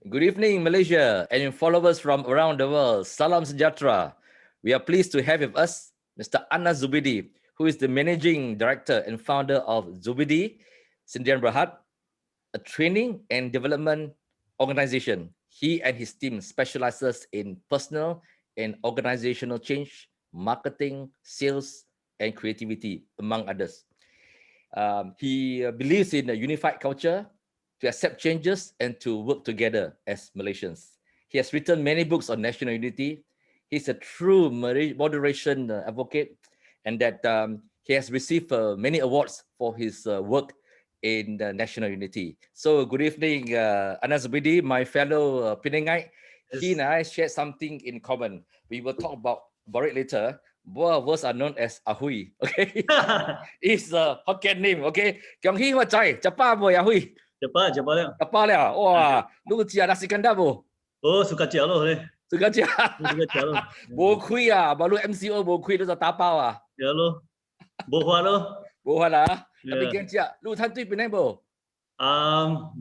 Good evening, Malaysia, and your followers from around the world. Salam Sejahtera. We are pleased to have with us Mr. Anas Zubidi, who is the Managing Director and founder of Zubidi Sdn Bhd, a training and development organization. He and his team specializes in personal and organizational change, marketing, sales, and creativity, among others. He believes in a unified culture, to accept changes and to work together as Malaysians. He has written many books on national unity. He's a true moderation advocate, and that he has received many awards for his work in national unity. So good evening, Anas Zubidi, my fellow Penangite. He Yes. and I share something in common. We will talk about it later. Both of us are known as Ahui. Okay, it's a Hokkien name. Okay, Kyong Hee Hoa Chai, Chapa Boy Ahui. Cepat lah. Chapa Liao. Wah, lu chia nasi kandar bo. Oh, suka chia lo ni. Suka chia. Suka chia lo. Bo kui ah, baru MCO bo kui tu tapau ah. Ya lo. Bohua lo. Bo lah. Tapi Ya. kian chia, lu than tui Penang bo.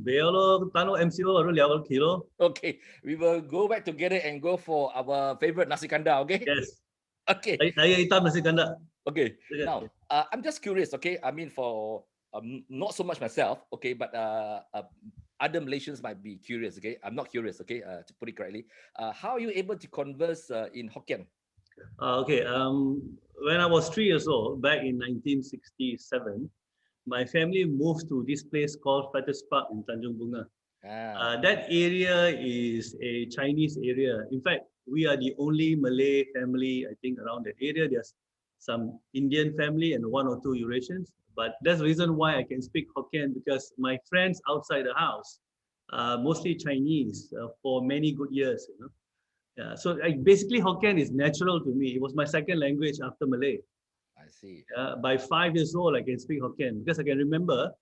Beo lo tanu MCO baru liao kilo. Okay, we will go back together and go for our favorite nasi kandar. Okay. Yes. Okay. Saya hitam nasi kandar. Okay. Now, I'm just curious. Okay, I mean for not so much myself. Okay, but other Malaysians might be curious. Okay, I'm not curious. Okay, to put it correctly, how are you able to converse in Hokkien? Okay. When I was 3 years old, back in 1967, my family moved to this place called Fetters Park in Tanjung Bunga. That area is a Chinese area. In fact, we are the only Malay family, I think, around that area. There's some Indian family and 1 or 2 Eurasians. But that's the reason why I can speak Hokkien, because my friends outside the house are mostly Chinese for many good years. Yeah, so basically Hokkien is natural to me. It was my second language after Malay. I see. By 5 years old, I can speak Hokkien because I can remember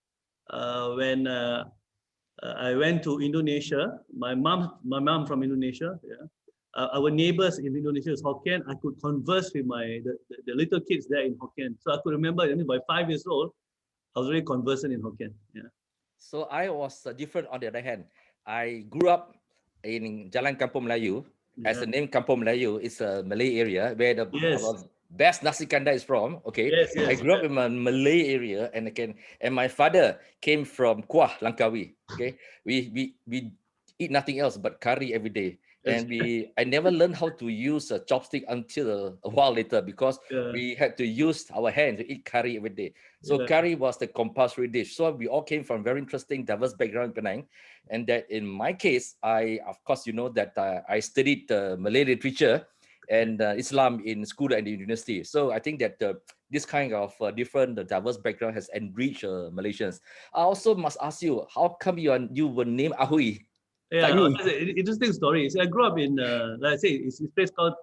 when I went to Indonesia. My mom from Indonesia. Yeah, our neighbors in Indonesia is Hokkien. I could converse with the little kids there in Hokkien. So I could remember. I mean, by 5 years old, I was already conversing in Hokkien. Yeah. So I was different on the other hand. I grew up in Jalan Kampung Melayu. As the name Kampung Melayu, it's a Malay area where the best nasi kandar is from. Okay, Yes, I grew up in a Malay area, and my father came from Kuah Langkawi. Okay, we eat nothing else but curry every day, and I never learned how to use a chopstick until a while later, because we had to use our hands to eat curry every day. So curry was the compulsory dish. So we all came from very interesting, diverse background in Penang. And that in my case, of course, you know that I studied Malay literature and Islam in school and university. So I think that this kind of different diverse background has enriched Malaysians. I also must ask you, how come you were named Ahui? Yeah, that's an interesting story. So I grew up in, like I say, it's a place called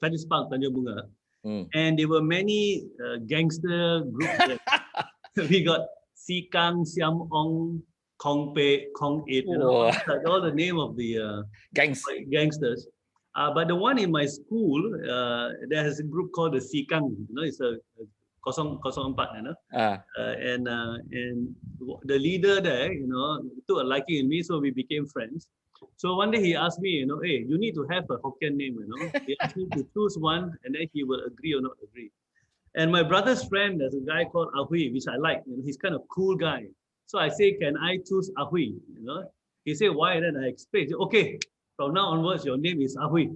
Fetters Park, Tanjung Bunga. And there were many gangster groups there. We got Si Kang, Siam Ong, Kong Pe, Kong It, all the name of the gangsters. But the one in my school, there has a group called the Si Kang. It's a 004, and the leader there, took a liking in me, so we became friends. So one day he asked me, hey, you need to have a Hokkien name, He asked me to choose one, and then he will agree or not agree. And my brother's friend, there's a guy called Ahui, which I like. He's kind of cool guy. So I say, can I choose Ahui? He said, why? And then I explained, okay, from now onwards, your name is Ahui.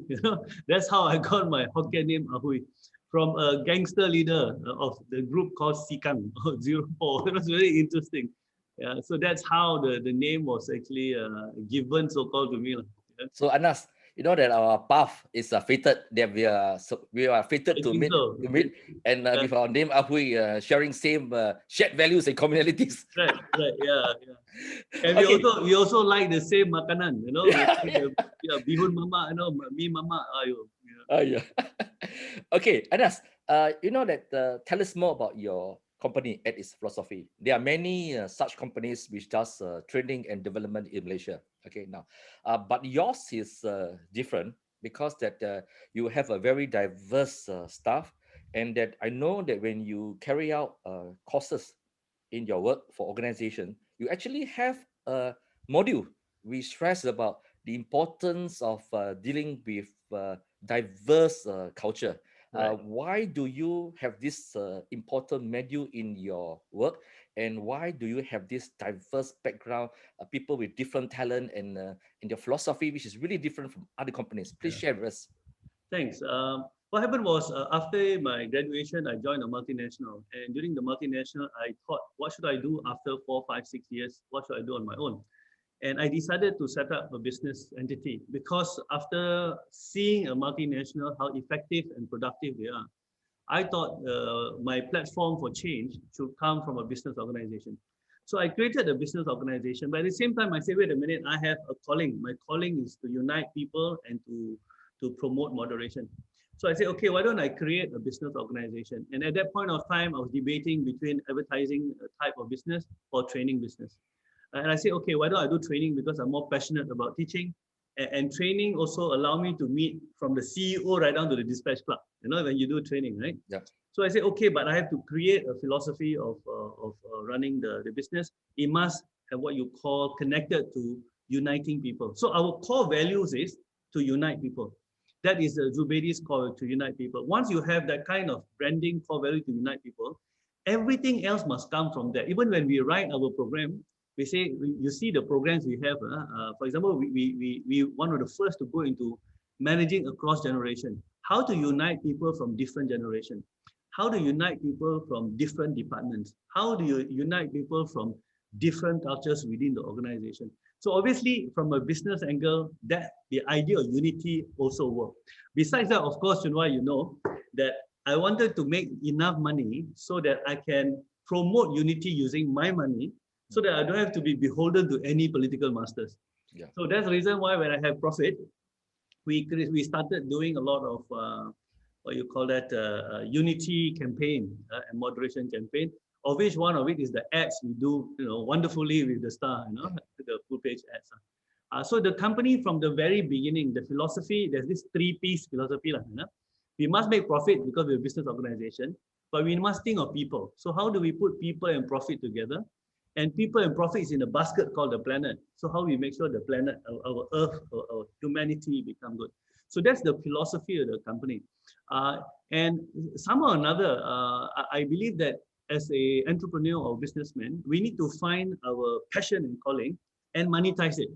That's how I got my Hokkien name Ahui, from a gangster leader of the group called Sikang 04. It was very interesting. Yeah, so that's how the name was actually given, so-called, to me. Yeah. So Anas, you know that our path is fated, that we are fated to meet, and with our name Ahui, sharing same shared values and commonalities. Right, yeah. And we also like the same makanan, bihun mama, mi mama, yeah. Okay, Anas, you know that tell us more about your company and its philosophy. There are many such companies which does training and development in Malaysia. Okay, now, but yours is different, because that you have a very diverse staff, and that I know that when you carry out courses in your work for organization, you actually have a module we stress about the importance of dealing with diverse culture. Right. Why do you have this important module in your work, and why do you have this diverse background, people with different talent and in their philosophy, which is really different from other companies? Please Yeah. share with us. Thanks. What happened was after my graduation, I joined a multinational, and during the multinational, I thought, what should I do after 4, 5, 6 years? What should I do on my own? And I decided to set up a business entity because after seeing a multinational, how effective and productive they are, I thought my platform for change should come from a business organization. So I created a business organization, but at the same time, I said, wait a minute, I have a calling. My calling is to unite people and to promote moderation. So I said, okay, why don't I create a business organization? And at that point of time, I was debating between advertising type of business or training business. And I said, okay, why don't I do training, because I'm more passionate about teaching. And training also allow me to meet from the CEO right down to the dispatch clerk, when you do training, right? Yeah. So I said, okay, but I have to create a philosophy of running the business. It must have what you call connected to uniting people. So our core values is to unite people. That is Zubedi's core, to unite people. Once you have that kind of branding core value to unite people, everything else must come from there. Even when we write our program, we say, you see the programs we have. For example, we one of the first to go into managing across generation. How to unite people from different generations. How to unite people from different departments. How do you unite people from different cultures within the organization? So obviously, from a business angle, that the idea of unity also works. Besides that, of course, you know that I wanted to make enough money so that I can promote unity using my money, so that I don't have to be beholden to any political masters. Yeah. So that's the reason why when I have profit, we started doing a lot of what you call that unity campaign and moderation campaign. Of which one of it is the ads we do, wonderfully with the star, the full page ads. So the company from the very beginning, the philosophy, there's this 3 P's philosophy. We must make profit because we're a business organization, but we must think of people. So how do we put people and profit together? And people and profit is in a basket called the planet. So how we make sure the planet, our earth, our humanity become good. So that's the philosophy of the company. And somehow or another, I believe that as a entrepreneur or businessman, we need to find our passion and calling and monetize it,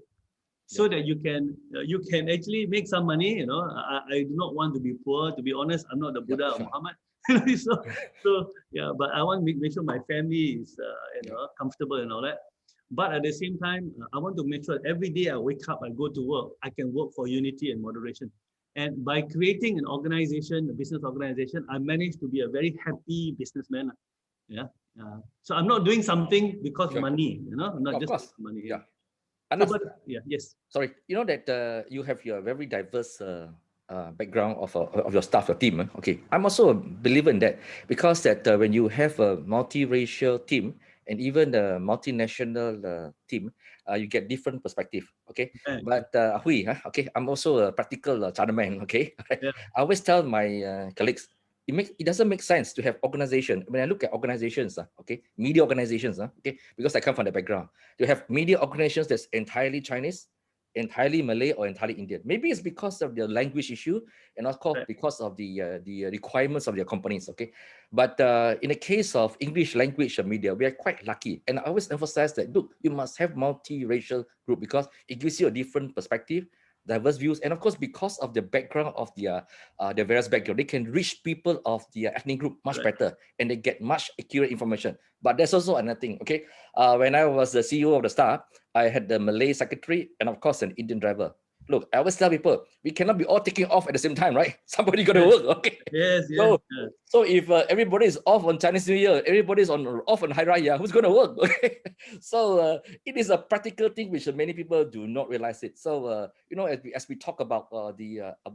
so that you can actually make some money. I do not want to be poor. To be honest, I'm not the Buddha of Muhammad. so yeah, but I want to make sure my family is comfortable and all that. But at the same time, I want to make sure every day I wake up, I go to work, I can work for unity and moderation. And by creating an organization, a business organization, I managed to be a very happy businessman. Yeah. So I'm not doing something because of money, I'm not just money. Yeah. So, but, yes. Sorry, you know that you have your very diverse background of your staff, your team. Okay, I'm also a believer in that, because that when you have a multiracial team and even a multinational team, you get different perspective. Okay, but okay, I'm also a practical Chinaman. Okay, Yeah. I always tell my colleagues, it doesn't make sense to have organization. When I look at organizations, okay, media organizations, okay, because I come from the background, you have media organizations that's entirely Chinese, entirely Malay, or entirely Indian. Maybe it's because of the language issue, and of course because of the requirements of their companies. Okay, but in the case of English language media, we are quite lucky, and I always emphasize that, look, you must have multiracial group, because it gives you a different perspective, diverse views, and of course because of the background of their various background, they can reach people of the ethnic group much better, and they get much accurate information. But there's also another thing. Okay, when I was the CEO of the Star, I had the Malay secretary and of course an Indian driver. Look, I always tell people, we cannot be all taking off at the same time, right? Somebody got to work. Okay. Yes. So if everybody is off on Chinese New Year, everybody's off on Hari Raya, who's going to work? Okay. So it is a practical thing which many people do not realize it. So as we talk about our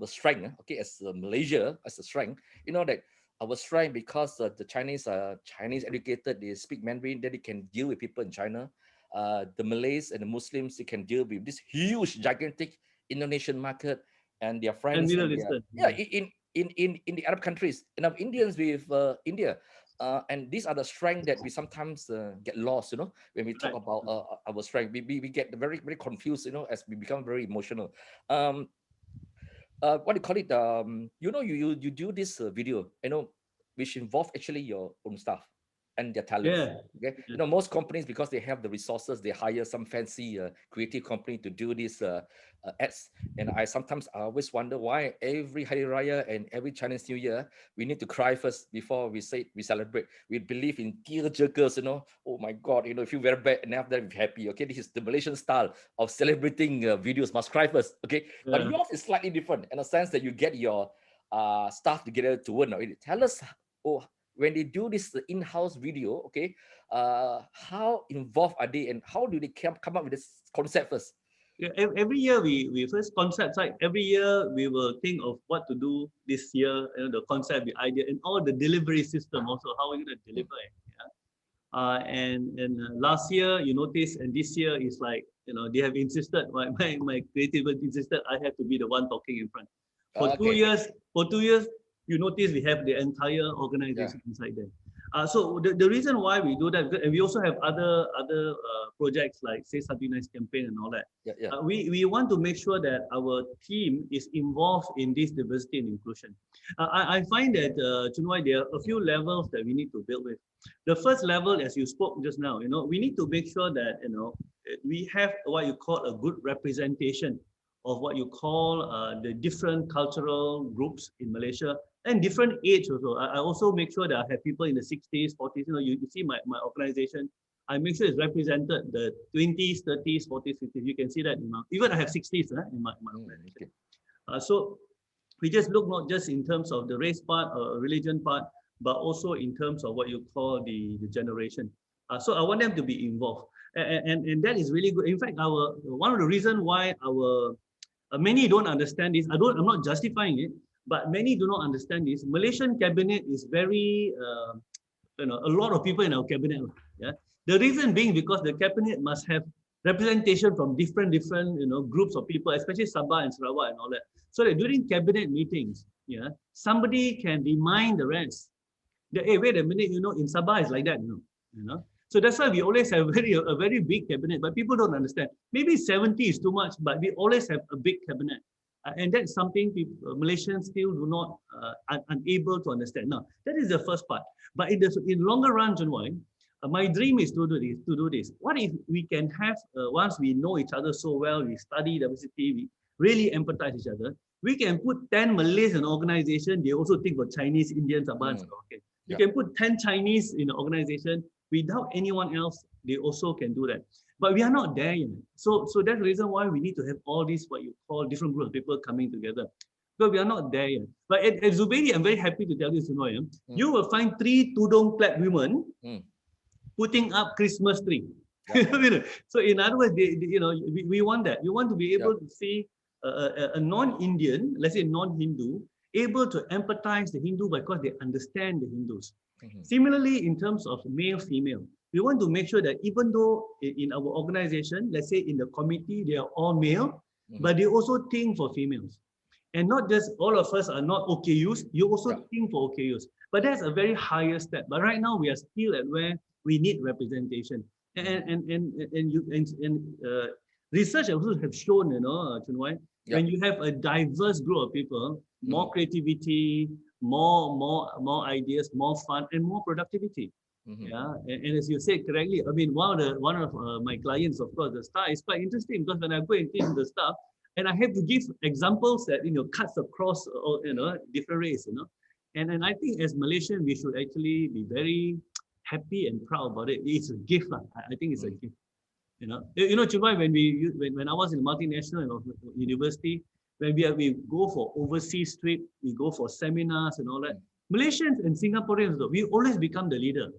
strength, okay, as Malaysia as a strength, that our strength, because the Chinese are Chinese educated, they speak Mandarin, then they can deal with people in China. The Malays and the Muslims, they can deal with this huge, gigantic Indonesian market and their friends. And Middle Eastern. In the Arab countries, and of Indians with India. And these are the strengths that we sometimes get lost, when we talk about our strength. We get very, very confused, as we become very emotional. What do you call it? You do this video, which involve actually your own staff and their talents. Yeah. Okay, most companies, because they have the resources, they hire some fancy creative company to do these ads. And I always wonder why every Hari Raya and every Chinese New Year we need to cry first before we celebrate. We believe in tearjerkers, oh my God, you feel very bad and after that we're happy. Okay, this is the Malaysian style of celebrating videos, must cry first. Okay, but yours is slightly different in a sense that you get your staff together to work. Tell us, when they do this in-house video, okay, how involved are they and how do they come up with this concept first? Yeah, every year we first concept, right? Every year we will think of what to do this year, the concept, the idea, and all the delivery system also, how we're going to deliver it. Yeah? And last year you notice, and this year is like, they have insisted, my creative insisted I have to be the one talking in front. For 2 years, you notice we have the entire organization inside there. So the reason why we do that, and we also have other projects like Say Something Nice campaign and all that. We want to make sure that our team is involved in this diversity and inclusion. I find that, Chun Wai, there are a few levels that we need to build with. The first level, as you spoke just now, we need to make sure that, we have what you call a good representation of what you call the different cultural groups in Malaysia and different age also. I also make sure that I have people in the 60s, 40s. You see my organization, I make sure it's represented the 20s, 30s, 40s, 50s. You can see that even I have 60s in my organization. So we just look not just in terms of the race part or religion part, but also in terms of what you call the generation. So I want them to be involved. And that is really good. In fact, one of the reasons why many don't understand this, I'm not justifying it, but many do not understand this. Malaysian cabinet is very, a lot of people in our cabinet. Yeah. The reason being because the cabinet must have representation from different groups of people, especially Sabah and Sarawak and all that. So that during cabinet meetings, somebody can remind the rest that, hey, wait a minute, in Sabah it's like that, So that's why we always have a very big cabinet, but people don't understand. Maybe 70 is too much, but we always have a big cabinet. And that's something Malaysians still do not, unable to understand. Now, that is the first part. But in longer run, Chun Wai, my dream is to do this. What if we can have, once we know each other so well, we study diversity, we really empathize each other, we can put 10 Malays in an organization, they also think for Chinese, Indians, Sabah, okay. You can put 10 Chinese in an organization, without anyone else, they also can do that. But we are not there yet. So that's the reason why we need to have all these, what you call, different groups of people coming together. But we are not there yet. But at Zubedi, I'm very happy to tell you, Sunoy, you will find 3 tudung clad women putting up Christmas tree. So in other words, we want that. We want to be able to see a non-Indian, let's say non-Hindu, able to empathize the Hindu because they understand the Hindus. Similarly, in terms of male-female, we want to make sure that even though in our organization, let's say in the committee, they are all male, but they also think for females. And not just all of us are not OKUs, you also think for OKUs. But that's a very higher step. But right now, we are still at where we need representation. And research also have shown, Chun Wai, when you have a diverse group of people, more creativity, more ideas, more fun, and more productivity. Yeah, and as you said correctly, I mean, one of my clients, of course, the Star is quite interesting because when I go and teach the Star, and I have to give examples that cuts across different race, and I think as Malaysian we should actually be very happy and proud about it. It's a gift, I think it's a gift. Chun Wai, when I was in multinational university, when we go for overseas trip, we go for seminars and all that. Malaysians and Singaporeans, though, we always become the leader.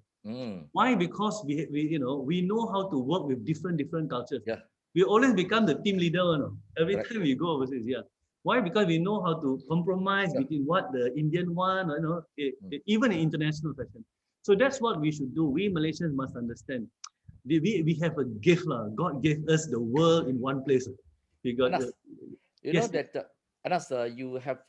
Why? Because we know how to work with different cultures. We always become the team leader. Every time we go overseas. Why? Because we know how to compromise between what the Indian want, even in international fashion. So that's what we should do. We Malaysians must understand. We have a gift. God gave us the world in one place. We got that Anas, you have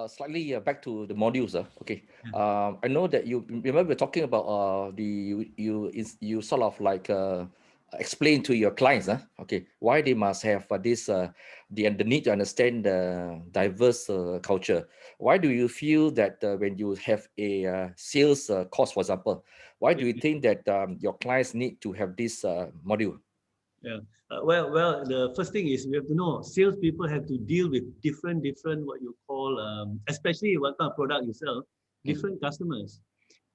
slightly back to the modules. Okay, I know that you remember talking about you sort of like explain to your clients, okay, why they must have this the need to understand the diverse culture. Why do you feel that when you have a sales course, for example, why do you think that your clients need to have this module? Yeah. Well, the first thing is we have to know salespeople have to deal with different what you call, especially what kind of product you sell, Mm, different customers,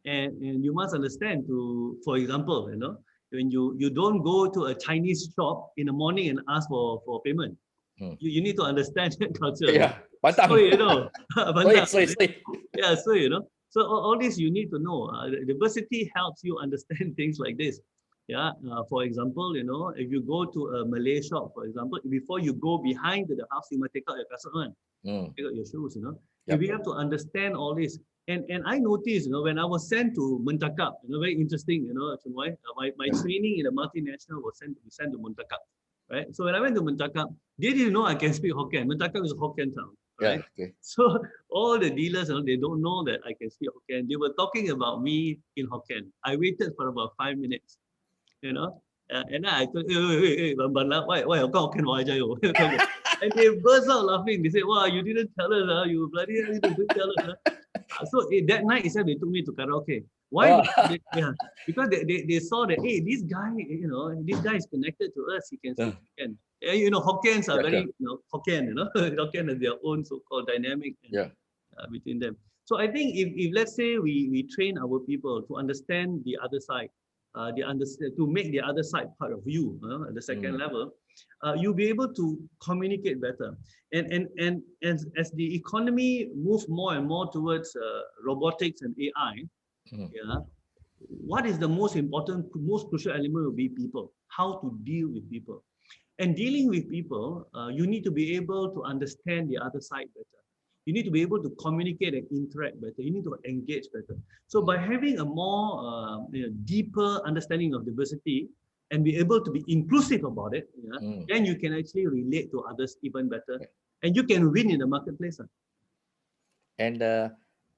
and you must understand to, for example, when you don't go to a Chinese shop in the morning and ask for payment, mm. you need to understand that culture. Yeah, So Batang. Sorry, Bantang, sorry, sorry. yeah, so so all this you need to know. Diversity helps you understand things like this. Yeah, for example, if you go to a Malay shop, for example, before you go behind to the house, you must take out your kasut, Mm, take out your shoes. If yep. you have to understand all this, and I noticed, when I was sent to Muntakap, very interesting, Chun Wai, my training in a multinational was sent to Muntakap, right? So when I went to Muntakap, they didn't know I can speak Hokkien. Muntakap is a Hokkien town, Yeah. right? Okay. So all the dealers, they don't know that I can speak Hokkien. They were talking about me in Hokkien. I waited for about 5 minutes, you know. And then I told, why you got Hokkien why you? And they burst out laughing. They said, wow, you didn't tell us, you bloody hell, you didn't tell us. So that night itself, they took me to karaoke. Why? Oh, Because they saw that, hey, this guy, this guy is connected to us. He can yeah, speak Hokkien. Hokkiens are yeah, very, Hokkien, Hokkien has their own so-called dynamic yeah. between them. So I think if let's say we train our people to understand the other side, to make the other side part of you at the second Mm, level, you'll be able to communicate better. And as the economy moves more and more towards robotics and AI, mm, yeah, what is the most important, most crucial element will be people, how to deal with people. And dealing with people, you need to be able to understand the other side better. You need to be able to communicate and interact better. You need to engage better. So by having a more deeper understanding of diversity and be able to be inclusive about it, yeah, mm. then you can actually relate to others even better, Yeah. and you can win in the marketplace. And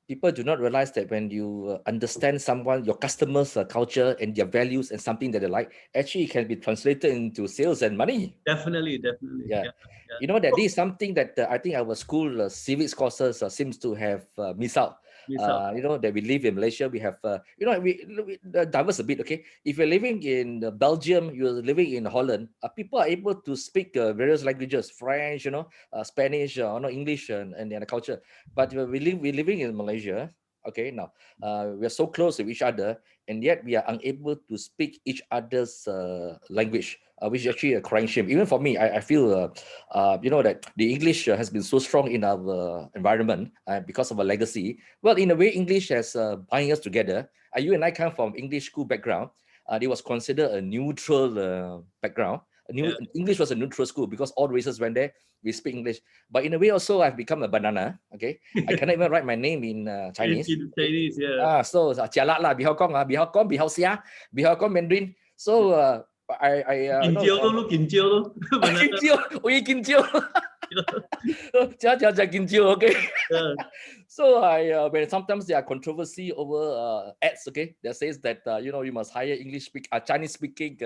people do not realize that when you understand someone, your customers' culture and their values and something that they like, actually it can be translated into sales and money. Definitely, definitely. Yeah. Yeah, yeah. You know that So, this is something that I think our school civics courses seems to have missed out. miss out. You know that we live in Malaysia, we have we diverse a bit. Okay, if you're living in Belgium, you're living in Holland. People are able to speak various languages, French, Spanish, no English, and the culture. But we're living in Malaysia. Okay, now we are so close to each other, and yet we are unable to speak each other's language, which is actually a crying shame. Even for me, I feel that the English has been so strong in our environment because of a legacy. Well, in a way, English has bind us together. You and I come from English school background. It was considered a neutral background. Yeah. English was a neutral school because all races went there. We speak English, but in a way also I've become a banana. Okay, I cannot even write my name in Chinese. In Okay, Chinese, yeah. so jialat lah, bihao kong, bihao kong, bihao xia, bihao kong Mandarin. So I Kinjiao lo, look kinjiao lo. Banana. Kinjio, we Kinjio. Jia Kinjio, okay. Yeah. So when sometimes there are controversy over ads, okay, that says that you must hire Chinese speaking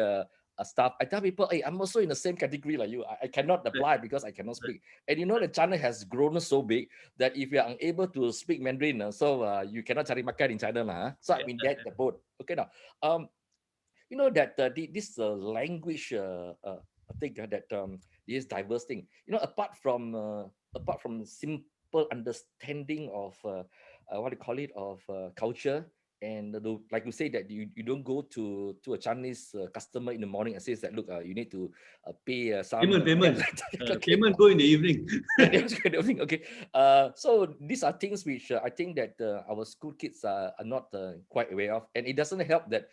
staff. I tell people, hey, I'm also in the same category like you. I cannot Right, apply because I cannot right. speak. And you know that China has grown so big that if you are unable to speak Mandarin, so you cannot cari makan in China lah. So Yeah, I'm in yeah, that the boat. Okay now, you know that this language thing that this diverse thing, apart from simple understanding of what do you call it, of culture, and like you say that you don't go to a Chinese customer in the morning and says that, look, you need to pay some payment. okay. Payment go in the evening. Yeah, that was kind of thing. Okay, so these are things which I think that our school kids are not quite aware of, and it doesn't help that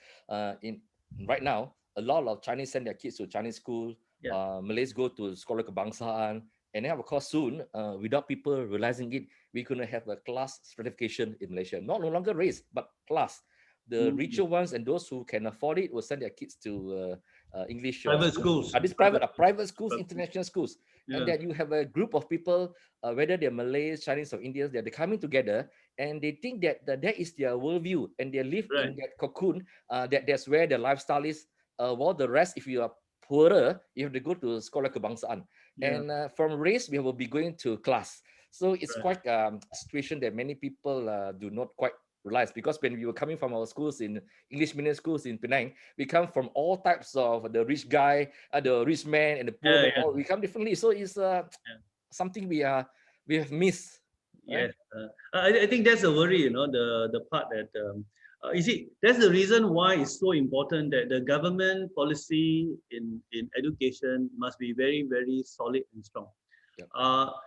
in right now a lot of Chinese send their kids to Chinese school, Yeah. Malays go to Sekolah Kebangsaan, and then of course soon, without people realizing it, we're going to have a class stratification in Malaysia, no longer race but class. The richer ones and those who can afford it will send their kids to English private schools. These private schools, international schools, Yeah. and that you have a group of people, whether they're Malays, Chinese, or Indians, they're coming together and they think that that is their worldview and they live in that cocoon. That's where their lifestyle is. While the rest, if you are poorer, you have to go to Sekolah Kebangsaan. And from race, we will be going to class. So it's quite a situation that many people do not quite realize, because when we were coming from our schools in English medium schools in Penang, we come from all types of the rich guy, the rich man, and the poor man. All, we come differently. So it's something we have missed. Yes, I think that's a worry. You know, the part that you see, that's the reason why it's so important that the government policy in education must be very, very solid and strong.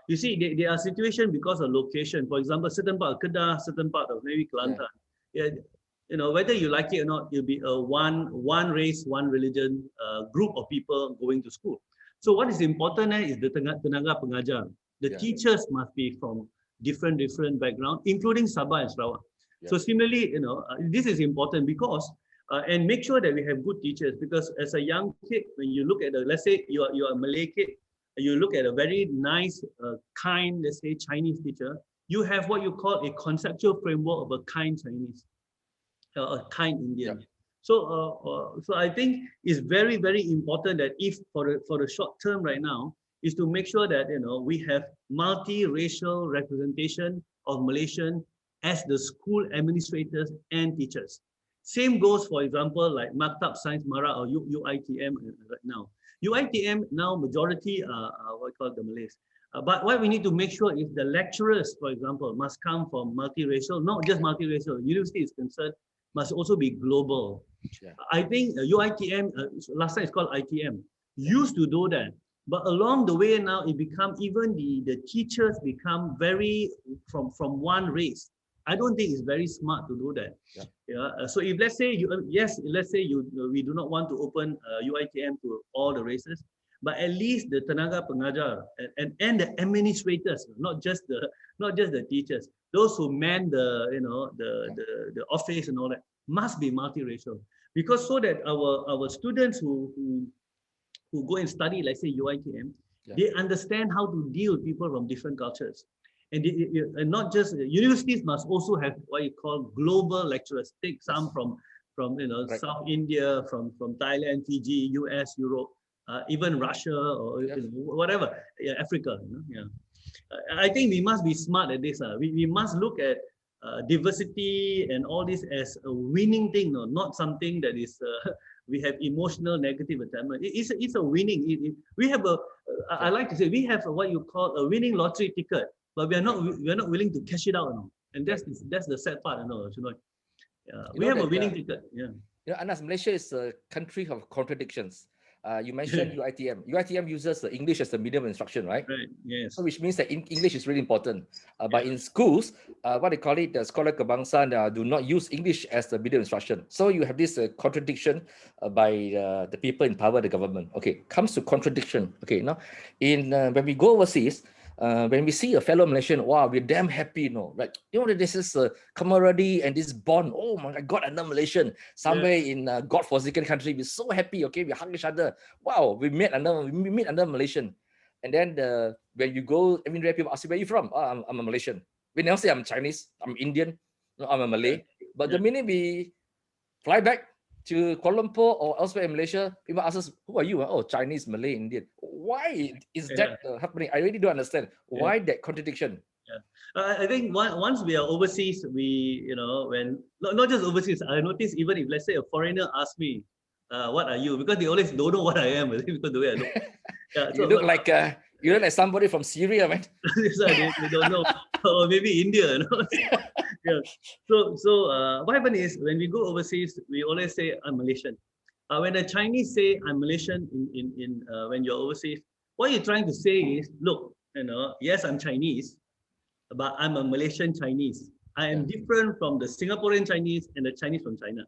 You see, there are situations because of location. For example, certain part of Kedah, certain part of maybe Kelantan. Yeah, you know, whether you like it or not, you'll be a one race, one religion group of people going to school. So what is important is the tenaga pengajar. The teachers must be from different background, including Sabah and Sarawak. So similarly, you know, this is important because and make sure that we have good teachers, because as a young kid, when you look at let's say you are a Malay kid, you look at a very nice, kind, let's say Chinese teacher, you have what you call a conceptual framework of a kind Chinese, a kind Indian. So, so I think it's very, very important that if for the short term right now, is to make sure that, you know, we have multi-racial representation of Malaysian as the school administrators and teachers. Same goes, for example, like Maktab Sains Mara or UITM right now. UITM now majority are what we call the Malays. But what we need to make sure is the lecturers, for example, must come from multiracial, not just multiracial. University is concerned, must also be global. I think UITM, last time it's called ITM, used to do that. But along the way now, it become even the teachers become very from one race. I don't think it's very smart to do that. So if let's say we do not want to open UITM to all the races, but at least the tenaga pengajar and the administrators, not just the teachers, those who man the office and all that, must be multiracial, because so that our students who go and study, let's say UITM, they understand how to deal with people from different cultures. And not just universities must also have what you call global lecturers. Take some from South India, from Thailand, Fiji, US, Europe, even Russia, or whatever, Africa. I think we must be smart at this. We must look at diversity and all this as a winning thing, not something that is we have emotional negative attachment. It's a winning. We have I like to say we have what you call a winning lottery ticket. But we are not willing to cash it out, and that's the sad part, we have a winning ticket. Anas, Malaysia is a country of contradictions. You mentioned UITM. UITM uses English as the medium of instruction, right? Right. Yes. So which means that English is really important. But in schools, what they call it, the Sekolah Kebangsaan, do not use English as the medium of instruction. So you have this contradiction by the people in power, the government. Okay, comes to contradiction. Okay, now when we go overseas. When we see a fellow Malaysian, wow, we're damn happy, right? This is camaraderie and this bond. Oh my God, another Malaysian somewhere in God-forsaken country. We're so happy. Okay, we hug each other. Wow, we meet another Malaysian. And then when you go, people ask you, where are you from? Oh, I'm a Malaysian. We never say I'm Chinese, I'm Indian, no, I'm a Malay. But the minute we fly back to Kuala Lumpur or elsewhere in Malaysia, people ask us, who are you? Oh, Chinese, Malay, Indian. Why is that happening? I really don't understand. Why that contradiction? I think once we are overseas, when not just overseas, I notice even if, let's say, a foreigner asks me, what are you? Because they always don't know what I am, because the way I look. You look like somebody from Syria, man. They don't know. Or maybe India. So what happens is when we go overseas, we always say I'm Malaysian. When the Chinese say I'm Malaysian when you're overseas, what you're trying to say is, look, yes, I'm Chinese, but I'm a Malaysian Chinese. I am different from the Singaporean Chinese and the Chinese from China.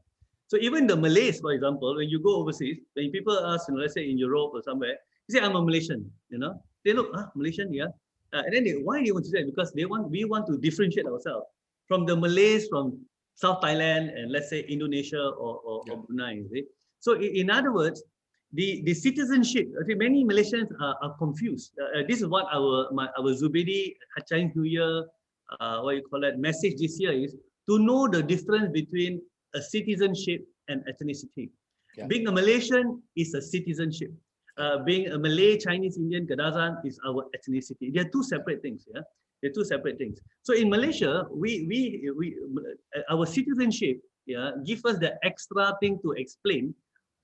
So even the Malays, for example, when you go overseas, when people ask, let's say in Europe or somewhere, you say I'm a Malaysian. They look, Malaysian, yeah. And then why do you want to say that? Because we want to differentiate ourselves from the Malays from South Thailand and let's say Indonesia or Brunei. So in other words, the citizenship. Okay, many Malaysians are confused. This is what our Zubidi Chinese New Year, what you call it, message this year is to know the difference between a citizenship and ethnicity. Yeah. Being a Malaysian is a citizenship. Being a Malay, Chinese, Indian, Kadazan is our ethnicity. They are two separate things. Yeah, they're two separate things. So in Malaysia, our citizenship, yeah, give us the extra thing to explain,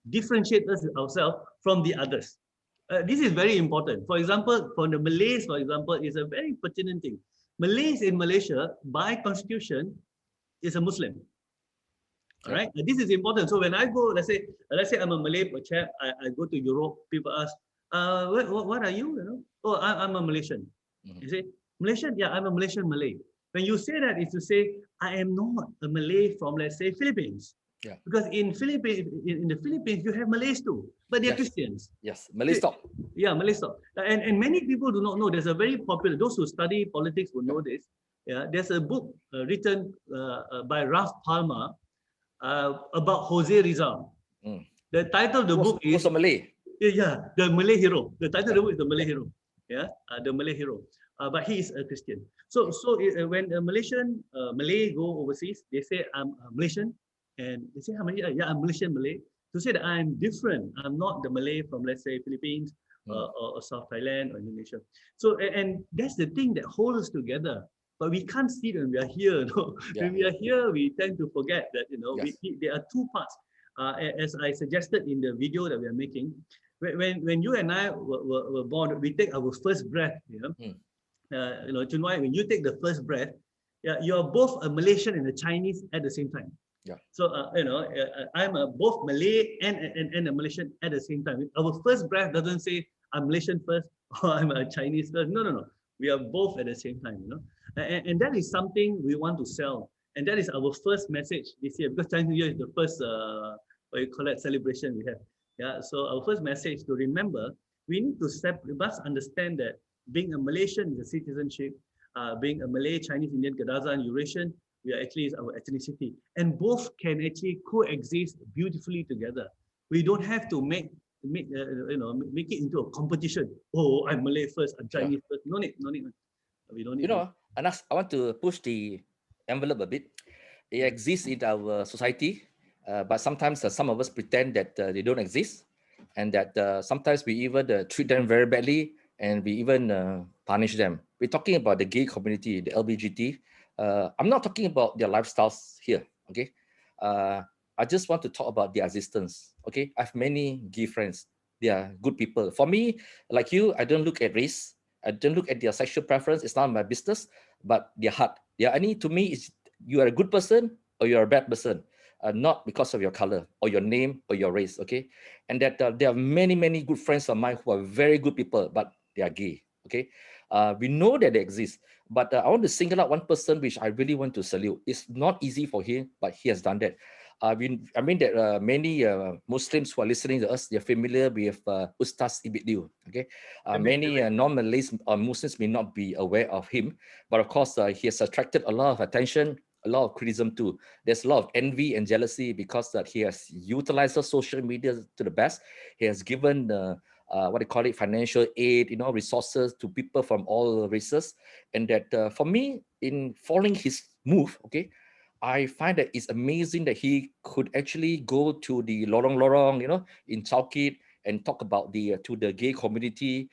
differentiate us ourselves from the others. This is very important. For example, for the Malays, for example, is a very pertinent thing. Malays in Malaysia, by constitution, is a Muslim. All right, this is important. So when I go, let's say I'm a Malay chap, I go to Europe, people ask, what are you? You know, oh, I'm a Malaysian. You say Malaysian? Yeah, I'm a Malaysian Malay. When you say that, is to say I am not a Malay from, let's say, Philippines. Yeah. Because in the Philippines, you have Malays too, but they're Christians. Yes, Malay stock. Yeah, Malay stock. And many people do not know. There's a very popular, those who study politics will know this. Yeah, there's a book written by Ralph Palmer about Jose Rizal. The title of the book is also Malay. Yeah, the Malay hero. The title of the book is The Malay Hero. Yeah, the Malay hero. But he is a Christian. So when a Malaysian Malay go overseas, they say I'm Malaysian, and they say I'm Malaysian Malay. To say that I'm different, I'm not the Malay from, let's say, Philippines or South Thailand or Indonesia. So and that's the thing that holds us together. But we can't see it when we are here. No? Yeah. When we are here, we tend to forget that there are two parts. As I suggested in the video that we are making, when you and I were born, we take our first breath. Chun Wai, when you take the first breath, you are both a Malaysian and a Chinese at the same time. Yeah. So I'm both Malay and a Malaysian at the same time. Our first breath doesn't say I'm Malaysian first or I'm a Chinese first. No. We are both at the same time. And that is something we want to sell. And that is our first message this year, because Chinese New Year is the first celebration we have. Yeah. So our first message to remember, we must understand that being a Malaysian is a citizenship. Being a Malay, Chinese, Indian, Kadazan, Eurasian, we are actually is our ethnicity. And both can actually coexist beautifully together. We don't have to make it into a competition. Oh, I'm Malay first, I'm Chinese first. No need. We don't need. Anas, I want to push the envelope a bit. It exists in our society, but sometimes some of us pretend that they don't exist, and that sometimes we even treat them very badly, and we even punish them. We're talking about the gay community, the LGBT. I'm not talking about their lifestyles here, okay? I just want to talk about their existence, okay? I have many gay friends. They are good people. For me, like you, I don't look at race. I don't look at their sexual preference. It's not my business, but their heart. To me, is you are a good person or you're a bad person, not because of your color or your name or your race, okay? And that there are many, many good friends of mine who are very good people, but they are gay, okay? We know that they exist, but I want to single out one person which I really want to salute. It's not easy for him, but he has done that. I mean that many Muslims who are listening to us, they're familiar with Ustaz Ibit Liu. Okay, many non-Malays or Muslims may not be aware of him, but of course he has attracted a lot of attention, a lot of criticism too. There's a lot of envy and jealousy because that he has utilized the social media to the best. He has given what they call it, financial aid, resources to people from all races, and that for me, in following his move, okay, I find that it's amazing that he could actually go to the lorong, in Chowkit and talk about to the gay community,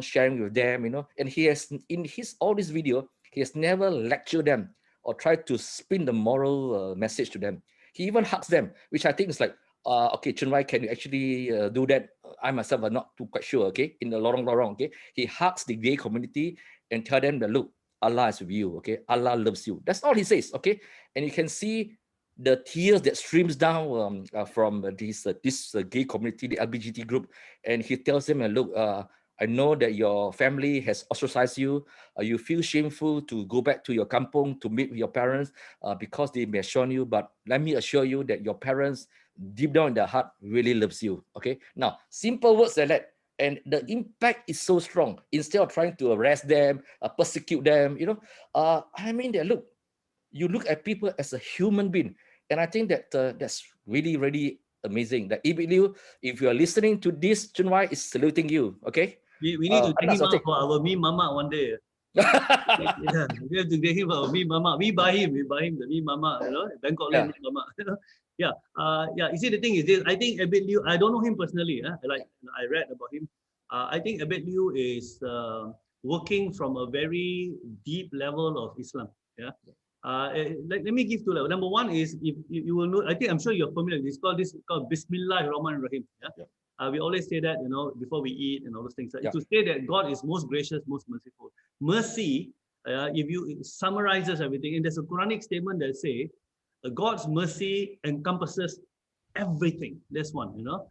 sharing with them, and he has, in all this video, he has never lectured them or tried to spin the moral message to them. He even hugs them, which I think is like, okay, Chun Wai, can you actually do that? I myself am not too quite sure, okay, in the lorong, okay. He hugs the gay community and tell them that, look, Allah is with you, okay? Allah loves you. That's all he says, okay? And you can see the tears that streams down from this gay community, the LGBT group, and he tells them, look, I know that your family has ostracized you. You feel shameful to go back to your kampung to meet with your parents because they may have shown you, but let me assure you that your parents, deep down in their heart, really loves you, okay? Now, simple words like that, and the impact is so strong. Instead of trying to arrest them, persecute them, I mean that, look, you look at people as a human being. And I think that that's really, really amazing. That Ibit Liu, if you are listening to this, Chun Wai is saluting you. Okay. We need to take Anas, him out okay. for our Me Mama one day. Yeah, we have to take him for Me Mama. We buy him the Me Mama, you know, Bangkok Land Me Mama. Yeah. Yeah. You see, the thing is this, I think Abid Liu, I don't know him personally. I read about him. I think Abid Liu is working from a very deep level of Islam. Yeah. Let me give two levels. Number one is, if you will know, I'm sure you're familiar with this. It's called Bismillah Rahman Rahim. Yeah. We always say that, you know, before we eat and all those things. To say that God is most gracious, most merciful. Mercy, if you summarizes everything, and there's a Quranic statement that say, God's mercy encompasses everything. That's one, you know.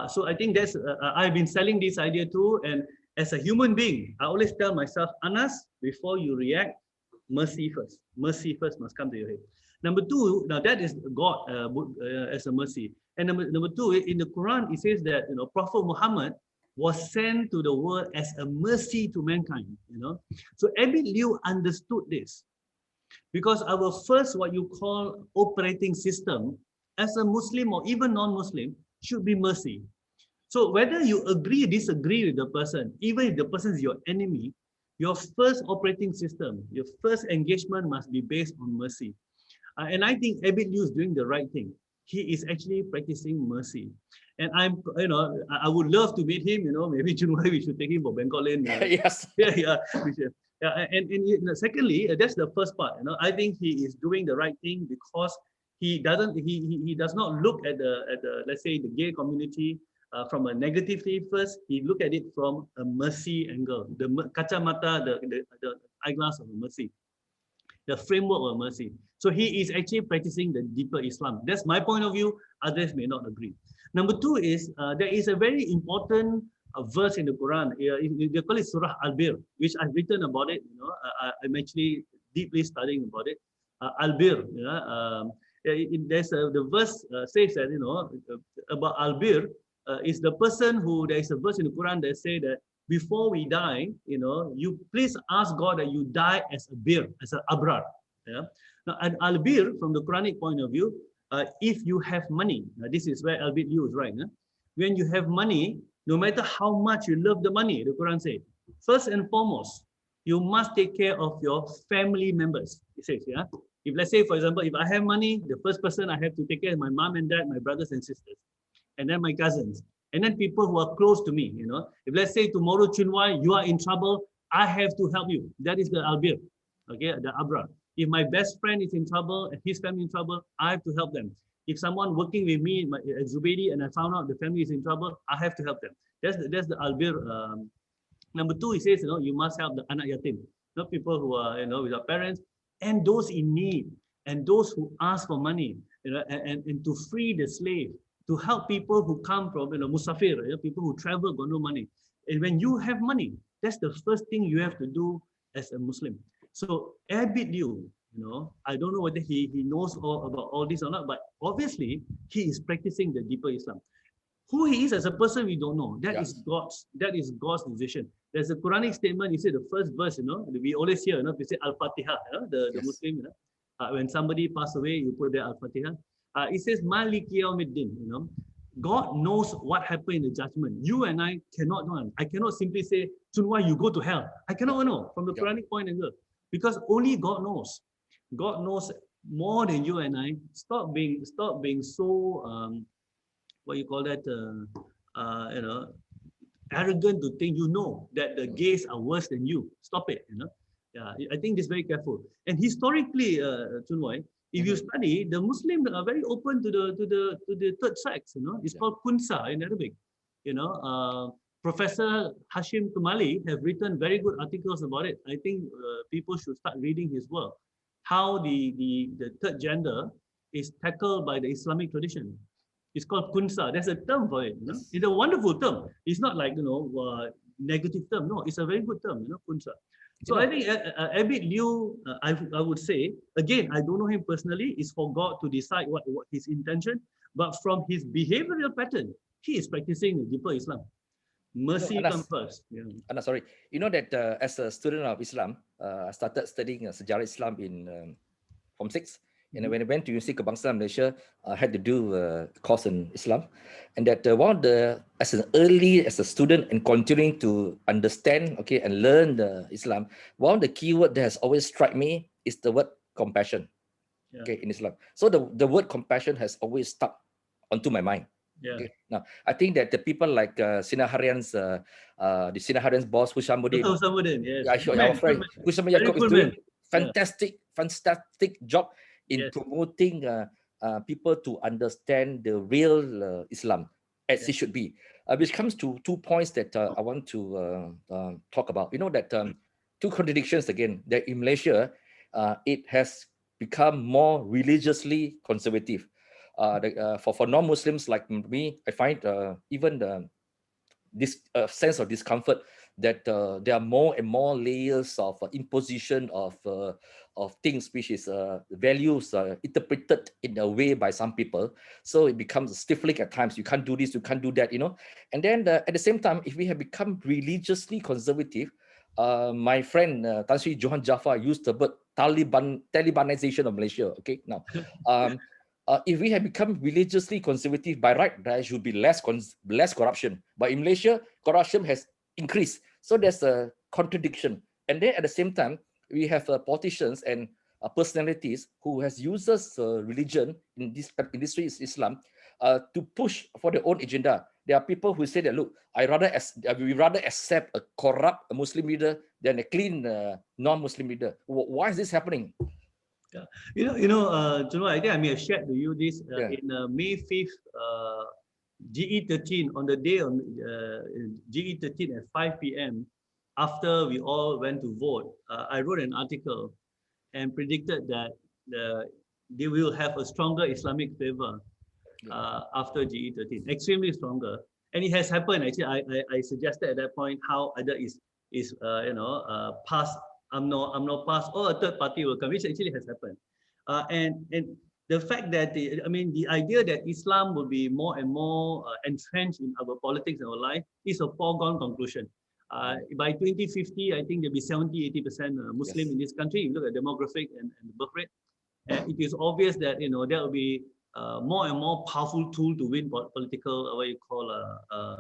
So I think that's, I've been selling this idea too. And as a human being, I always tell myself, Anas, before you react, mercy first. Mercy first must come to your head. Number two, now that is God as a mercy. And number two, in the Quran, it says that, you know, Prophet Muhammad was sent to the world as a mercy to mankind, you know. So Abid Liu understood this, because our first, what you call operating system as a Muslim or even non-Muslim, should be mercy. So whether you agree or disagree with the person, even if the person is your enemy, your first operating system, your first engagement must be based on mercy. And I think Abid Liu is doing the right thing. He is actually practicing mercy. And I'm, you know, I would love to meet him, you know, maybe Chun Wai, we should take him for Bangkok Land. Yes. Yeah. And secondly, that's the first part, you know, I think he is doing the right thing because he does not look at the let's say the gay community from a negativity first. He look at it from a mercy angle, the kacamata, the eyeglass of mercy, the framework of mercy. So he is actually practicing the deeper Islam. That's my point of view. Others may not agree. Number two is, there is a very important verse in the Quran. They call it Surah Al-Bir, which I've written about it. You know, I'm actually deeply studying about it. Al-Bir. You know, the verse says that, you know, about Al-Bir is the person who, there is a verse in the Quran that say that before we die, you know, you please ask God that you die as a bir, as an abrar. Yeah. Now, an albir, from the Quranic point of view, if you have money, now this is where albir used, right? Huh? When you have money, no matter how much you love the money, the Quran says, first and foremost, you must take care of your family members. It says, yeah. If let's say, for example, if I have money, the first person I have to take care of my mom and dad, my brothers and sisters, and then my cousins, and then people who are close to me. You know, if let's say tomorrow, Chun Wai, you are in trouble, I have to help you. That is the albir, okay, the abrar. If my best friend is in trouble and his family in trouble, I have to help them. If someone working with me at Zubaidi and I found out the family is in trouble, I have to help them. That's the albir. Number two, he says, you know, you must help the anak yatim, not people who are, you know, with our parents, and those in need, and those who ask for money, you know, and to free the slave, to help people who come from, you know, musafir, you know, people who travel, got no money. And when you have money, that's the first thing you have to do as a Muslim. So Abid Liu, you know, I don't know whether he knows all about all this or not, but obviously he is practicing the deeper Islam. Who he is as a person, we don't know. That is God's decision. There's a Quranic statement. You see the first verse, you know, we always hear, you know, we say Al-Fatiha, you know, the Muslim, you know, when somebody passes away, you put there Al-Fatiha. It says Maliki Yawmiddin, you know. God knows what happened in the judgment. You and I cannot know. I cannot simply say, Chun Wai, you go to hell. I cannot know from the Quranic point of view, because only God knows. God knows more than you and I. Stop being so what you call that, you know, arrogant to think you know that the gays are worse than you. Stop it, you know. Yeah, I think this is very careful. And historically, Chun Wai, if you study, the Muslims are very open to the third sex. You know, it's called Kunsa in Arabic. You know, Professor Hashim Kumali have written very good articles about it. I think people should start reading his work. How the third gender is tackled by the Islamic tradition. It's called Kunsa. There's a term for it. You know? It's a wonderful term. It's not like, you know, negative term. No, it's a very good term. You know, Kunsa. So I think Abid Liu, I would say, again, I don't know him personally. It's for God to decide what his intention. But from his behavioral pattern, he is practicing a deeper Islam. Mercy comes first. Yeah. Anas, sorry. You know that as a student of Islam, I started studying Sejarah Islam in Form 6. And when I went to University Kebangsaan Malaysia, I had to do a course in Islam. And that as a student and continuing to understand, okay, and learn the Islam, one of the keyword that has always struck me is the word compassion, okay, in Islam. So the word compassion has always stuck onto my mind. Okay. Now, I think that the people like Sinar Harian's, the Sinar Harian's boss, Hushamuddin, yes. our friend Hushamuddin Yaakob is doing fantastic job in promoting people to understand the real Islam as it should be. Which comes to 2 points that I want to talk about. You know that 2 contradictions again, that in Malaysia, it has become more religiously conservative. For non-Muslims like me, I find even this sense of discomfort that there are more and more layers of imposition of things which is values interpreted in a way by some people, so it becomes stifling at times. You can't do this, you can't do that, you know. And then at the same time, if we have become religiously conservative, my friend Tan Sri Johan Jafar used the word Talibanization of Malaysia. Okay, now if we have become religiously conservative, by right, there should be less corruption. But in Malaysia, corruption has increased. So there's a contradiction. And then at the same time, we have politicians and personalities who has uses religion in this industry is Islam to push for their own agenda. There are people who say that, look, we rather accept a corrupt Muslim leader than a clean non-Muslim leader. Why is this happening? Junwar, I think I may have shared to you this in May 5th, GE13, on the day of GE13 at 5 p.m. after we all went to vote, I wrote an article and predicted that they will have a stronger Islamic flavor after GE13, extremely stronger. And it has happened. Actually, I suggested at that point how either is past UMNO pass, or a third party will come, which actually has happened. And the fact that the idea that Islam will be more and more entrenched in our politics and our life is a foregone conclusion. By 2050, I think there'll be 70-80% Muslim in this country. You look at demographic and the birth rate, and it is obvious that there will be more and more powerful tool to win political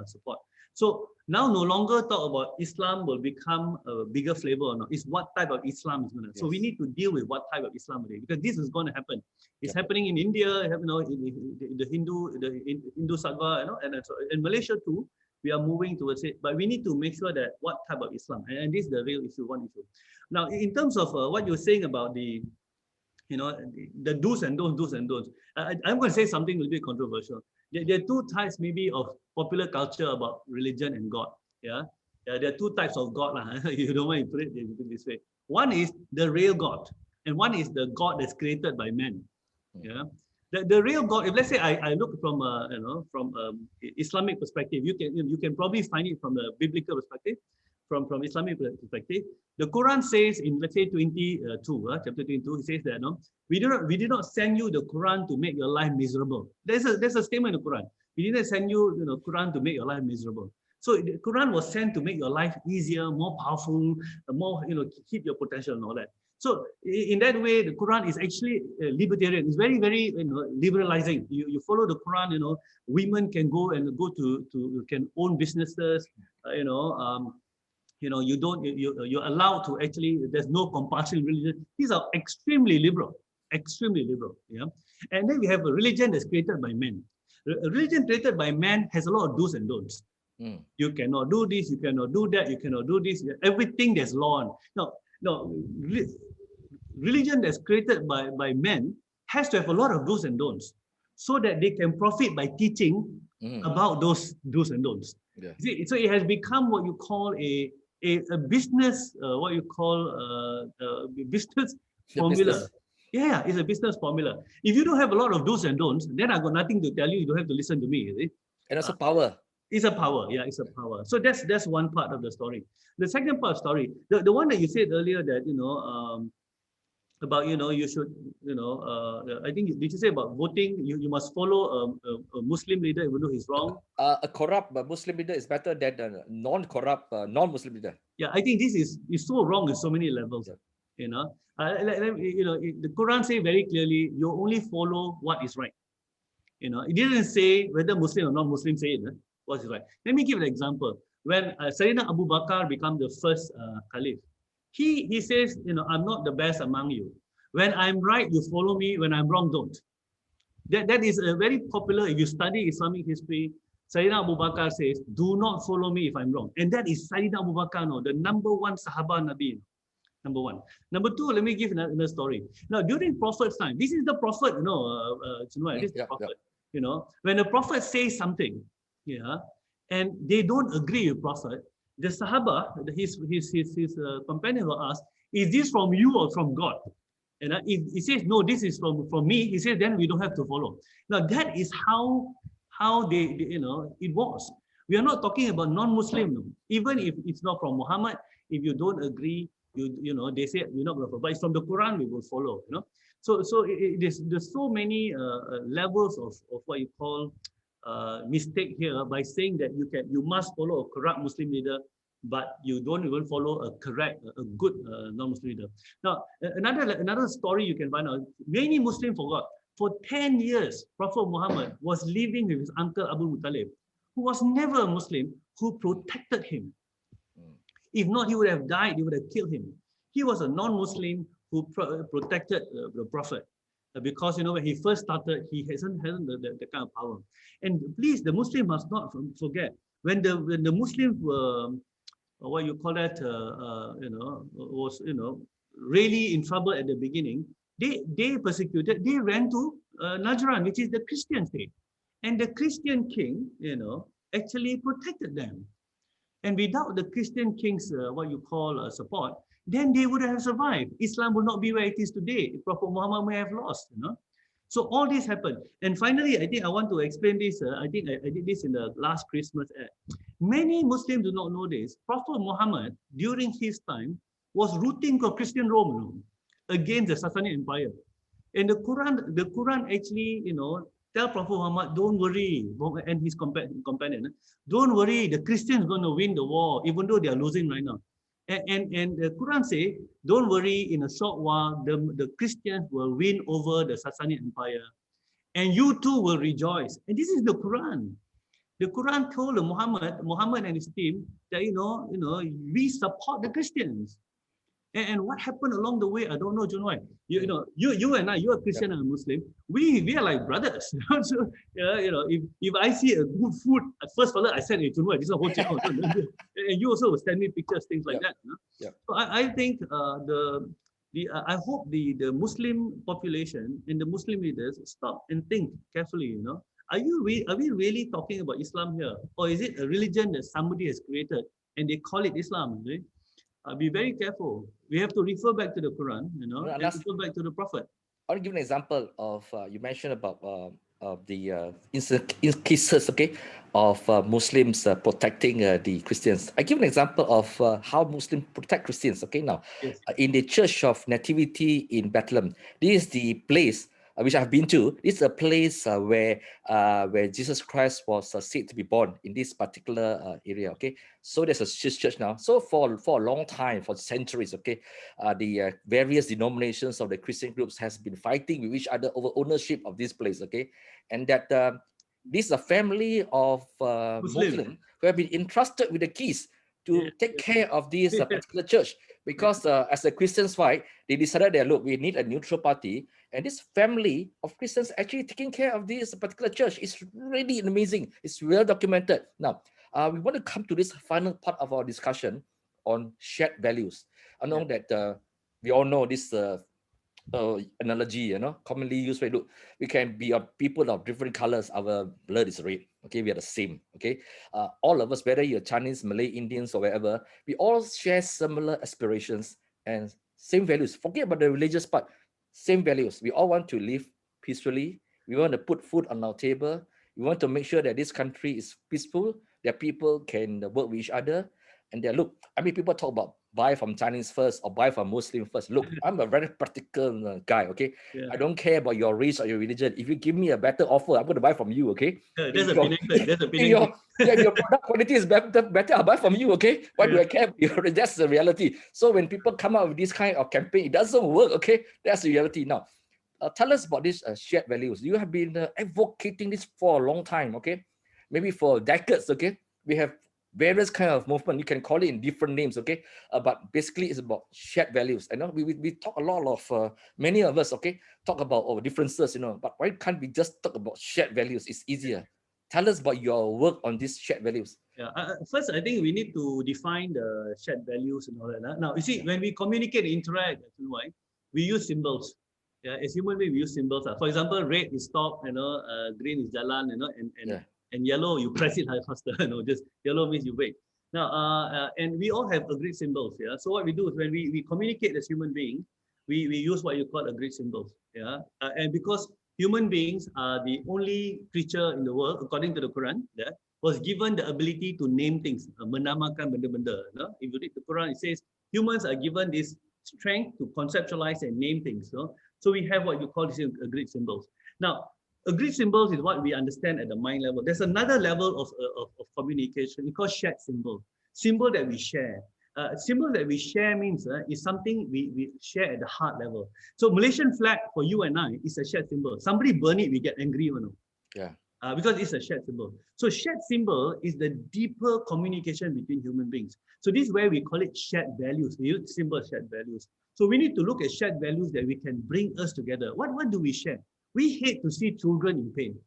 support. So now no longer talk about Islam will become a bigger flavor or not. It's what type of Islam is going to. So we need to deal with what type of Islam it is, because this is going to happen. It's happening in India, in the Hindu Saga, and so in Malaysia too. We are moving towards it, but we need to make sure that what type of Islam, and this is the real issue, one issue. Now, in terms of what you're saying about the do's and don'ts, I'm going to say something a little bit controversial. There are 2 types maybe of popular culture about religion and God. There are 2 types of God. You don't want to put it this way. One is the real God, and one is the God that's created by man. The real God, if let's say I look from Islamic perspective, you can probably find it from a biblical perspective, from Islamic perspective. The Quran says in, let's say, 22, chapter 22, it says that we did not send you the Quran to make your life miserable. There's a statement in the Quran. We didn't send you Quran to make your life miserable. So the Quran was sent to make your life easier, more powerful, more keep your potential and all that. So in that way, the Quran is actually libertarian. It's very, very liberalizing. You follow the Quran. Women can go can own businesses. You're allowed to actually. There's no compulsion in religion. These are extremely liberal. And then we have a religion that's created by men. A religion created by man has a lot of do's and don'ts. You cannot do this. You cannot do that. You cannot do this. Everything there's law on. No. Religion that's created by men has to have a lot of do's and don'ts, so that they can profit by teaching about those do's and don'ts. So it has become what you call a business, business formula. It's a business formula. If you don't have a lot of do's and don'ts, then I've got nothing to tell you. You don't have to listen to me. And also power. It's a power. It's a power. So that's one part of the story. The second part of the story, the one that you said earlier that about you should I think did you say about voting you must follow a Muslim leader even though he's wrong? A corrupt Muslim leader is better than a non-corrupt non-Muslim leader. I think this is so wrong in so many levels. You know, the Quran say very clearly, you only follow what is right. You know, it didn't say whether Muslim or non-Muslim say it. What is right? Let me give an example. When Sayyidina Abu Bakr became the first caliph, he says, you know, I'm not the best among you. When I'm right, you follow me. When I'm wrong, don't. That is a very popular. If you study Islamic history, Sayyidina Abu Bakr says, do not follow me if I'm wrong. And that is Sayyidina Abu Bakr, no, the number one Sahaba Nabi. Number one. Number two, let me give another story. Now, during Prophet's time, this is the Prophet, this is the Prophet. You know, when a Prophet says something, yeah, and they don't agree with Prophet, the Sahaba, his companion will ask, is this from you or from God? And if he says, no, this is from me, he says, then we don't have to follow. Now, that is how they it was. We are not talking about non-Muslim. Even if it's not from Muhammad, if you don't agree, they say we're not going to follow. But it's from the Quran, we will follow. So there's so many levels of what you call mistake here by saying that you must follow a corrupt Muslim leader, but you don't even follow a good non-Muslim leader. Now, another story you can find out. Many Muslims forgot. For 10 years, Prophet Muhammad was living with his uncle Abu Muttalib, who was never a Muslim, who protected him. If not, he would have died. He would have killed him. He was a non-Muslim who protected the Prophet. Because when he first started, he hasn't the kind of power. And please, the Muslim must not forget, when the Muslims were what you call that was really in trouble at the beginning, they persecuted, they ran to Najran, which is the Christian state, and the Christian king actually protected them. And without the Christian king's support, then they would have survived. Islam would not be where it is today. Prophet Muhammad may have lost. So all this happened. And finally, I think I want to explain this. I think I did this in the last Christmas ad. Many Muslims do not know this. Prophet Muhammad, during his time, was rooting for Christian Rome against the Sassanid Empire. And the Quran actually, tell Prophet Muhammad, don't worry, and his companion, don't worry, the Christians are going to win the war, even though they are losing right now. And the Quran say, don't worry, in a short while, the Christians will win over the Sassanid Empire. And you too will rejoice. And this is the Quran. The Quran told Muhammad and his team that, we support the Christians. And what happened along the way, I don't know, John White. You and I, you're a Christian and a Muslim. We are like brothers. So, if I see a good food, at first I said, hey, John White, this is a whole channel. And you also will send me pictures, things like that. So I think I hope the Muslim population and the Muslim leaders stop and think carefully. Are we really talking about Islam here, or is it a religion that somebody has created and they call it Islam? Right? Be very careful. We have to refer back to the Quran, and refer back to the Prophet. I'll give an example of you mentioned about the cases, of Muslims protecting the Christians. I give an example of how Muslims protect Christians. Now, yes. In the Church of Nativity in Bethlehem, this is the place which I've been to. This is a place where Jesus Christ was said to be born in this particular area. So there's a church now. So for a long time, for centuries, the various denominations of the Christian groups has been fighting with each other over ownership of this place. And that this is a family of Muslims who have been entrusted with the keys to take care of this particular church. Because as the Christians fight, they decided that, look, we need a neutral party. And this family of Christians actually taking care of this particular church is really amazing. It's well documented. Now, we want to come to this final part of our discussion on shared values. I know that we all know this analogy, commonly used. Look, we can be people of different colors. Our blood is red. We are the same. All of us, whether you're Chinese, Malay, Indians, or wherever, we all share similar aspirations and same values. Forget about the religious part. Same values. We all want to live peacefully. We want to put food on our table. We want to make sure that this country is peaceful, that people can work with each other. And look, people talk about buy from Chinese first or buy from Muslim first. Look, I'm a very practical guy, okay? Yeah. I don't care about your race or your religion. If you give me a better offer, I'm going to buy from you, okay? There's a Penang. There's a Penang. If your product quality is better, I'll buy from you, okay? Why do I care? That's the reality. So when people come out with this kind of campaign, it doesn't work, okay? That's the reality. Now, tell us about these shared values. You have been advocating this for a long time, okay? Maybe for decades, okay? We have various kind of movement. You can call it in different names, okay? But basically, it's about shared values. I know we talk a lot of many of us, okay, talk about differences, But why can't we just talk about shared values? It's easier. Tell us about your work on these shared values. Yeah. First, I think we need to define the shared values and all that. Now, you see, when we communicate and interact, we use symbols. Yeah, as human beings, we use symbols. For example, red is stop, green is jalan, and yellow, you press it faster, just yellow means you wait. Now, and we all have agreed symbols, yeah. So what we do is when we communicate as human beings, we use what you call agreed symbols, yeah. And because human beings are the only creature in the world, according to the Quran, yeah, was given the ability to name things, menamakan benda-benda. If you read the Quran, it says humans are given this strength to conceptualize and name things. So we have what you call these agreed symbols. Now, agreed symbols is what we understand at the mind level. There's another level of communication. We call shared symbol. Symbol that we share. Symbol that we share means is something we share at the heart level. So Malaysian flag for you and I is a shared symbol. Somebody burn it, we get angry, Yeah. Because it's a shared symbol. So shared symbol is the deeper communication between human beings. So this is where we call it shared values. We use symbol shared values. So we need to look at shared values that we can bring us together. What do we share? We hate to see children in pain.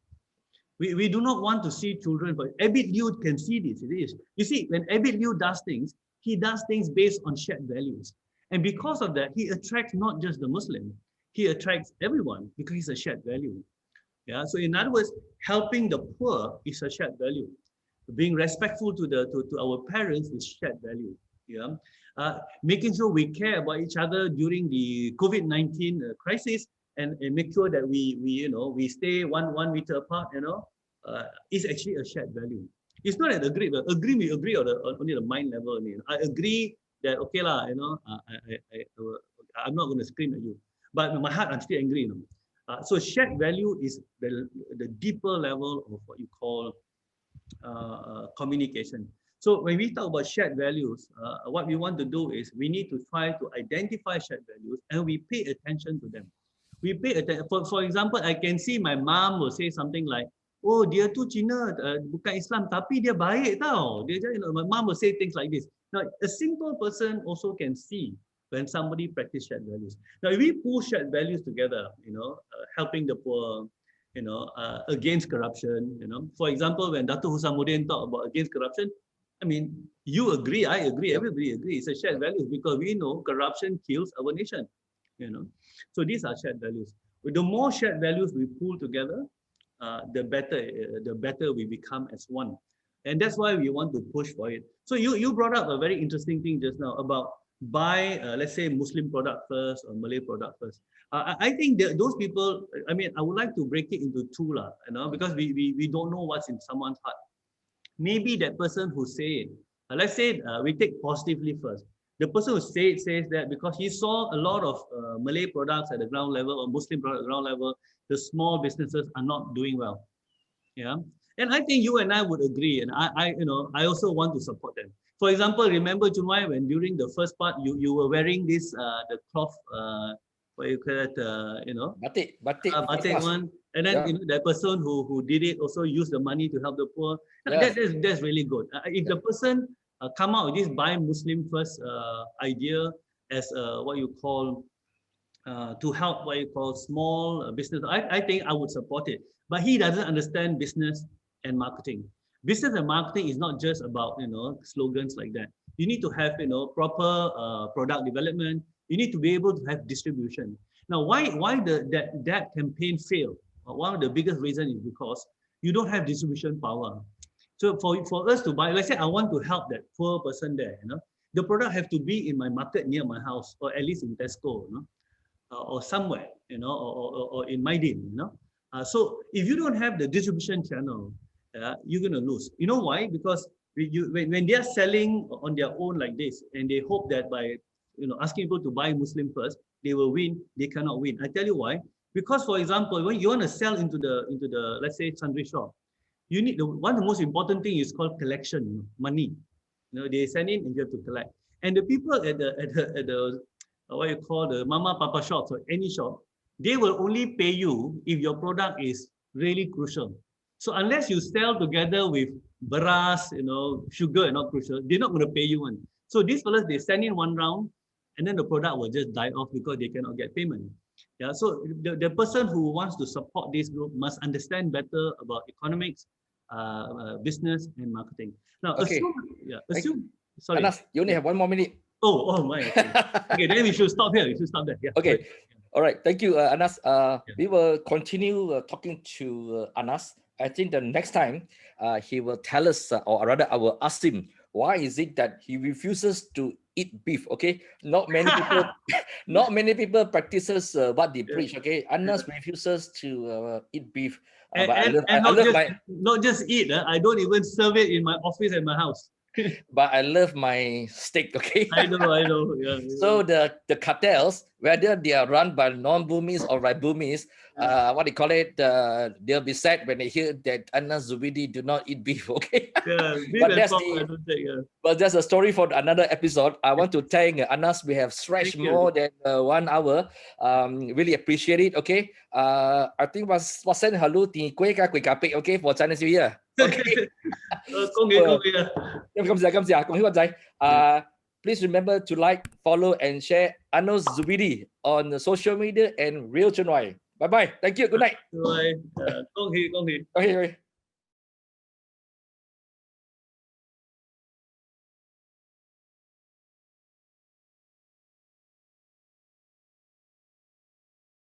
We do not want to see children, but Abid Liu can see this. It is. You see, when Abid Liu does things, he does things based on shared values. And because of that, he attracts not just the Muslim, he attracts everyone because he's a shared value. Yeah. So in other words, helping the poor is a shared value. Being respectful to our parents is shared value. Yeah. Making sure we care about each other during the COVID-19 crisis and make sure that we stay one meter apart, is actually a shared value. It's not an agree. We agree on only the mind level. I agree that okay lah, I'm not going to scream at you, but in my heart I'm still angry. So shared value is the deeper level of what you call communication. So when we talk about shared values, what we want to do is we need to try to identify shared values and we pay attention to them. We pay attention. For example, I can see my mom will say something like, "Oh, dia tu Cina, bukan Islam, tapi dia baik tau." My mom will say things like this. Now, a simple person also can see when somebody practice shared values. Now, if we pull shared values together, helping the poor, against corruption, for example, when Dato' Husamuddin talked about against corruption, I mean, you agree, I agree, everybody agrees. It's a shared values because we know corruption kills our nation, So these are shared values. With the more shared values we pull together, the better we become as one. And that's why we want to push for it. So you brought up a very interesting thing just now about buy, let's say, Muslim product first or Malay product first. I think that those people, I mean, I would like to break it into two, because we don't know what's in someone's heart. Maybe that person who say it, let's say we take positively first. The person who says that because he saw a lot of Malay products at the ground level or Muslim product at the ground level, the small businesses are not doing well. Yeah. And I think you and I would agree. And I also want to support them. For example, remember, Chunwai, when during the first part, you were wearing this, the cloth, what you call it, batik one. And then that person who did it also used the money to help the poor. Yes. That's really good. If the person come out with this buy Muslim first idea as what you call to help what you call small business, I think I would support it. But he doesn't understand business and marketing. Business and marketing is not just about slogans like that. You need to have proper product development. You need to be able to have distribution. Now, why that campaign failed? One of the biggest reasons is because you don't have distribution power. So for us to buy, let's say I want to help that poor person there, the product have to be in my market near my house, or at least in Tesco, or somewhere, or in Maidin, So if you don't have the distribution channel, you're going to lose. You know why? Because when they are selling on their own like this, and they hope that by asking people to buy Muslim first, they will win. They cannot win. I tell you why. Because, for example, when you want to sell into the let's say sundry shop, you need one of the most important thing is called collection, money. They send in and you have to collect. And the people at the what you call the mama papa shops or any shop, they will only pay you if your product is really crucial. So unless you sell together with beras, sugar and not crucial, they're not going to pay you one. So these fellas, they send in one round, and then the product will just die off because they cannot get payment. Yeah. So the person who wants to support this group must understand better about economics, business, and marketing. Now, Okay. Sorry. Anas, you only have 1 more minute. Oh my. Okay, then we should stop here. We should stop there. Yeah. Okay. Sorry. All right. Thank you, Anas. We will continue talking to Anas. I think the next time he will tell us, or rather, I will ask him, why is it that he refuses to eat beef? Okay, not many people, not many people practices what they preach. Okay, Anas refuses to eat beef. Not just eat. I don't even serve it in my office and my house. But I love my steak. Okay. I know. Yeah. So the cartels, whether they are run by non-Burmese or by Burmese, what they call it, they'll be sad when they hear that Anas Zubidi do not eat beef. Okay. Yeah, but that's a story for another episode. I want to thank Anas. We have stretched more than 1 hour. Really appreciate it. Okay. I think was send hello to kuih kapik. Okay, for Chinese New Year. Okay. Please remember to like, follow, and share Anas Zubidi on social media and Real Chunwai. Bye bye. Thank you. Good night. Bye. 恭喜。Okay.